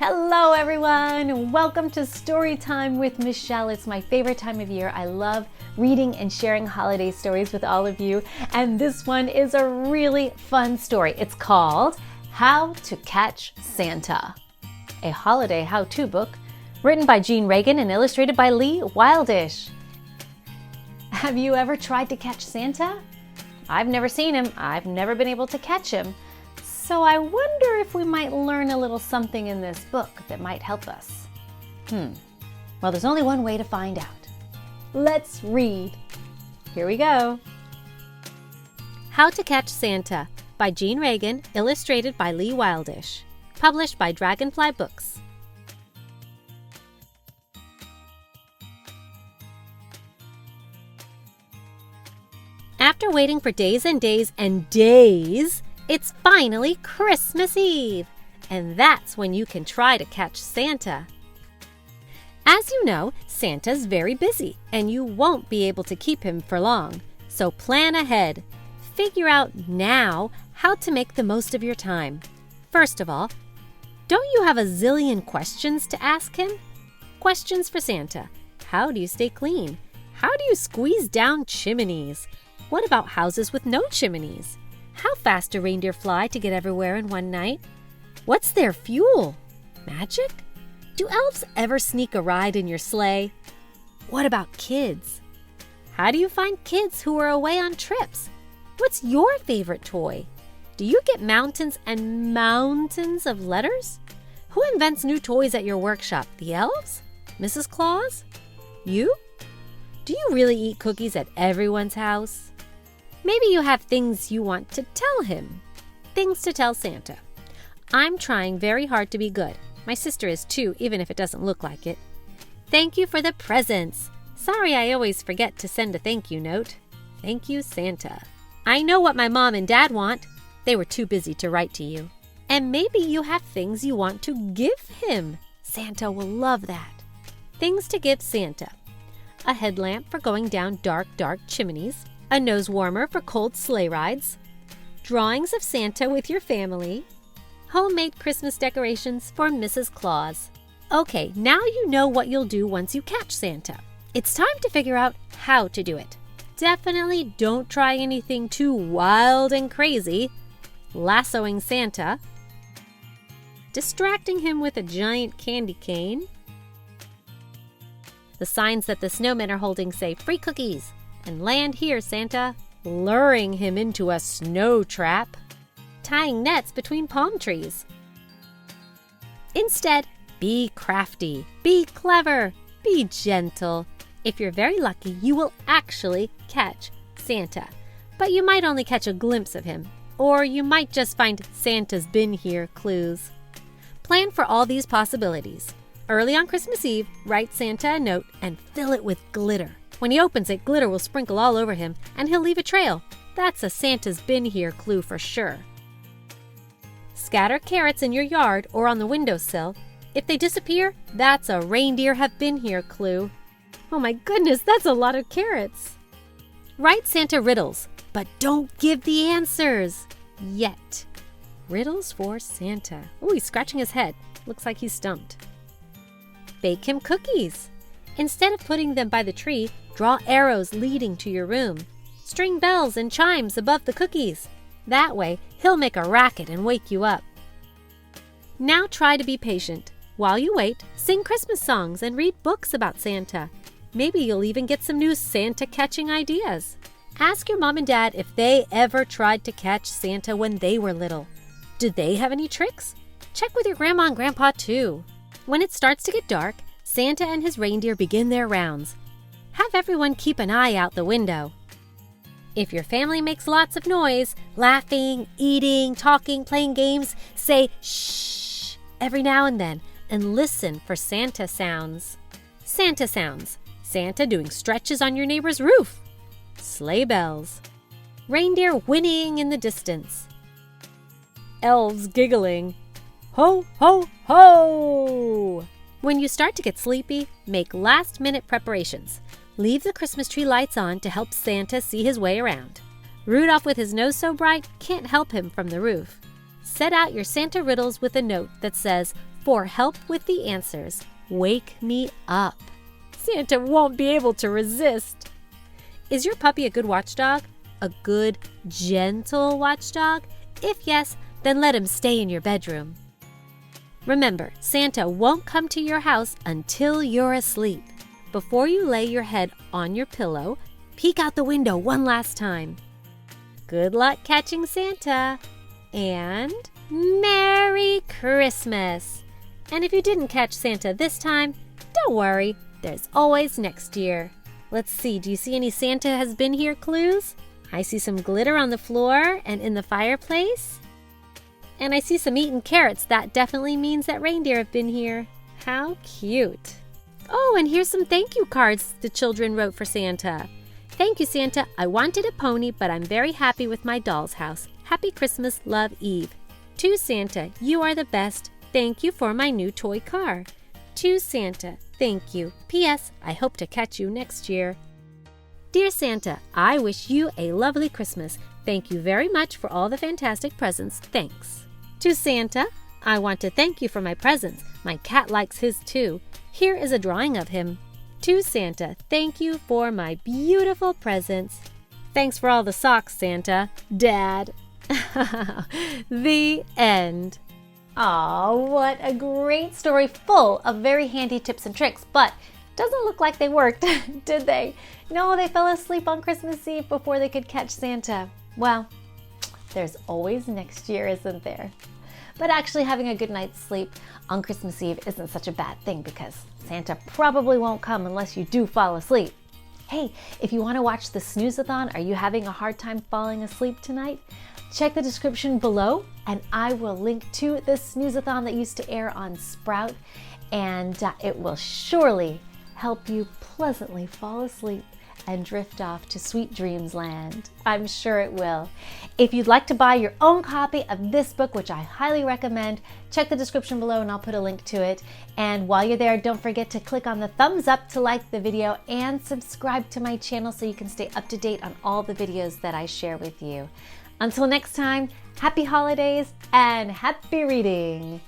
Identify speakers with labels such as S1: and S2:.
S1: Hello everyone! Welcome to Story Time with Michele. It's my favorite time of year. I love reading and sharing holiday stories with all of you. And this one is a really fun story. It's called How to Catch Santa, a holiday how-to book written by Jean Reagan and illustrated by Lee Wildish. Have you ever tried to catch Santa? I've never seen him. I've never been able to catch him. So I wonder if we might learn a little something in this book that might help us. Well, there's only one way to find out. Let's read. Here we go. How to Catch Santa by Jean Reagan, illustrated by Lee Wildish. Published by Dragonfly Books. After waiting for days and days and days, it's finally Christmas Eve, and that's when you can try to catch Santa. As you know, Santa's very busy, and you won't be able to keep him for long. So plan ahead. Figure out now how to make the most of your time. First of all, don't you have a zillion questions to ask him? Questions for Santa. How do you stay clean? How do you squeeze down chimneys? What about houses with no chimneys? How fast do reindeer fly to get everywhere in one night? What's their fuel? Magic? Do elves ever sneak a ride in your sleigh? What about kids? How do you find kids who are away on trips? What's your favorite toy? Do you get mountains and mountains of letters? Who invents new toys at your workshop? The elves? Mrs. Claus? You? Do you really eat cookies at everyone's house? Maybe you have things you want to tell him. Things to tell Santa. I'm trying very hard to be good. My sister is too, even if it doesn't look like it. Thank you for the presents. Sorry I always forget to send a thank you note. Thank you, Santa. I know what my mom and dad want. They were too busy to write to you. And maybe you have things you want to give him. Santa will love that. Things to give Santa. A headlamp for going down dark, dark chimneys. A nose warmer for cold sleigh rides, drawings of Santa with your family, homemade Christmas decorations for Mrs. Claus. Okay, now you know what you'll do once you catch Santa. It's time to figure out how to do it. Definitely don't try anything too wild and crazy. Lassoing Santa, distracting him with a giant candy cane. The signs that the snowmen are holding say free cookies. And land here, Santa, luring him into a snow trap, tying nets between palm trees. Instead, be crafty, be clever, be gentle. If you're very lucky, you will actually catch Santa. But you might only catch a glimpse of him, or you might just find Santa's been here clues. Plan for all these possibilities. Early on Christmas Eve, write Santa a note and fill it with glitter. When he opens it, glitter will sprinkle all over him, and he'll leave a trail. That's a Santa's been here clue for sure. Scatter carrots in your yard or on the windowsill. If they disappear, that's a reindeer have been here clue. Oh my goodness, that's a lot of carrots. Write Santa riddles, but don't give the answers yet. Riddles for Santa. Oh, he's scratching his head. Looks like he's stumped. Bake him cookies. Instead of putting them by the tree, draw arrows leading to your room. String bells and chimes above the cookies. That way, he'll make a racket and wake you up. Now try to be patient. While you wait, sing Christmas songs and read books about Santa. Maybe you'll even get some new Santa-catching ideas. Ask your mom and dad if they ever tried to catch Santa when they were little. Did they have any tricks? Check with your grandma and grandpa too. When it starts to get dark, Santa and his reindeer begin their rounds. Have everyone keep an eye out the window. If your family makes lots of noise, laughing, eating, talking, playing games, say shh every now and then and listen for Santa sounds. Santa sounds. Santa doing stretches on your neighbor's roof. Sleigh bells. Reindeer whinnying in the distance. Elves giggling. Ho, ho, ho! When you start to get sleepy, make last-minute preparations. Leave the Christmas tree lights on to help Santa see his way around. Rudolph with his nose so bright can't help him from the roof. Set out your Santa riddles with a note that says, For help with the answers, wake me up. Santa won't be able to resist. Is your puppy a good watchdog? A good, gentle watchdog? If yes, then let him stay in your bedroom. Remember, Santa won't come to your house until you're asleep. Before you lay your head on your pillow, peek out the window one last time. Good luck catching Santa, and Merry Christmas! And if you didn't catch Santa this time, don't worry, there's always next year. Let's see, do you see any Santa has been here clues? I see some glitter on the floor and in the fireplace. And I see some eaten carrots. That definitely means that reindeer have been here. How cute! Oh, and here's some thank you cards the children wrote for Santa. Thank you, Santa. I wanted a pony, but I'm very happy with my doll's house. Happy Christmas, love, Eve. To Santa, you are the best. Thank you for my new toy car. To Santa, thank you. P.S. I hope to catch you next year. Dear Santa, I wish you a lovely Christmas. Thank you very much for all the fantastic presents. Thanks. To Santa, I want to thank you for my presents. My cat likes his too. Here is a drawing of him. To Santa, thank you for my beautiful presents. Thanks for all the socks, Santa. Dad. The end. Aw, what a great story full of very handy tips and tricks, but doesn't look like they worked, did they? No, they fell asleep on Christmas Eve before they could catch Santa. Well, there's always next year, isn't there? But actually having a good night's sleep on Christmas Eve isn't such a bad thing because Santa probably won't come unless you do fall asleep. Hey, if you want to watch the snooze-a-thon, are you having a hard time falling asleep tonight? Check the description below and I will link to the snooze-a-thon that used to air on Sprout, and it will surely help you pleasantly fall asleep and drift off to sweet dreams land. I'm sure it will. If you'd like to buy your own copy of this book, which I highly recommend, check the description below and I'll put a link to it. And while you're there, don't forget to click on the thumbs up to like the video and subscribe to my channel so you can stay up to date on all the videos that I share with you. Until next time, happy holidays and happy reading!